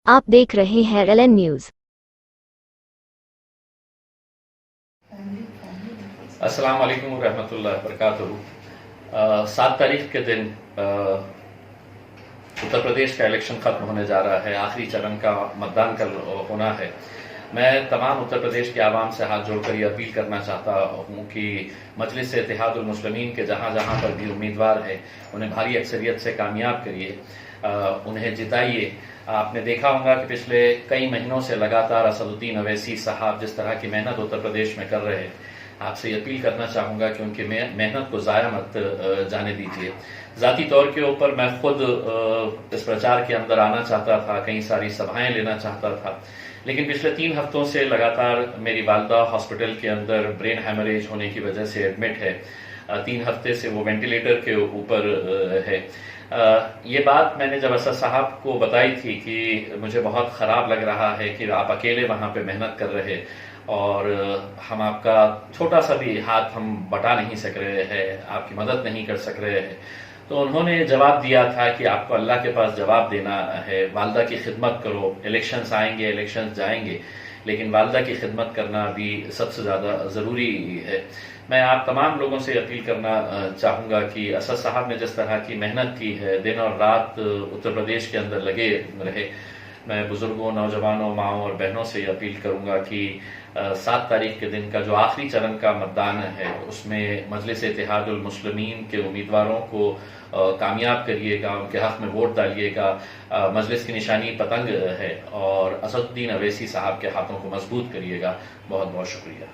आप देख रहे हैं LN न्यूज। अस्सलाम वालेकुम रहमतुल्लाहि व बरकातुहू। 7 तारीख के दिन उत्तर प्रदेश का इलेक्शन खत्म होने जा रहा है। आखिरी चरण का मतदान कल होना है। मैं तमाम उत्तर प्रदेश के आवाम से हाथ जोड़कर ये अपील करना चाहता हूँ कि मजलिस इत्तेहादुल मुस्लिमीन के जहाँ जहाँ पर भी उम्मीदवार है उन्हें भारी अक्सरियत से कामयाब करिए, उन्हें जिताइए। आपने देखा होगा कि पिछले कई महीनों से लगातार असदुद्दीन अवैसी साहब जिस तरह की मेहनत उत्तर प्रदेश में कर रहे हैं, आपसे अपील करना चाहूँगा कि उनकी मेहनत को ज़ाया मत जाने दीजिए। ज़ाती तौर के ऊपर मैं खुद इस प्रचार के अंदर आना चाहता था, कई सारी सभाएं लेना चाहता था, लेकिन पिछले 3 हफ्तों से लगातार मेरी वालदा हॉस्पिटल के अंदर ब्रेन हैमरेज होने की वजह से एडमिट है। 3 हफ्ते से वो वेंटिलेटर के ऊपर है। ये बात मैंने जब असद साहब को बताई थी कि मुझे बहुत ख़राब लग रहा है कि आप अकेले वहाँ पे मेहनत कर रहे और हम आपका छोटा सा भी हाथ हम बटा नहीं सक रहे हैं, आपकी मदद नहीं कर सक रहे हैं, तो उन्होंने जवाब दिया था कि आपको अल्लाह के पास जवाब देना है। वालदा की खिदमत करो, इलेक्शंस आएंगे, इलेक्शंस जाएंगे, लेकिन वालदा की खिदमत करना भी सबसे ज़्यादा ज़रूरी है। मैं आप तमाम लोगों से अपील करना चाहूँगा कि असद साहब ने जिस तरह की मेहनत की है, दिन और रात उत्तर प्रदेश के अंदर लगे रहे। मैं बुजुर्गों, नौजवानों, माओं और बहनों से अपील करूंगा कि 7 तारीख के दिन का जो आखिरी चरण का मतदान है उसमें मजलिस इत्तेहादुल मुस्लिमीन के उम्मीदवारों को कामयाब करिएगा, उनके हक में वोट डालिएगा। मजलिस की निशानी पतंग है और असदुद्दीन अवैसी साहब के हाथों को मजबूत करिएगा। बहुत बहुत शुक्रिया।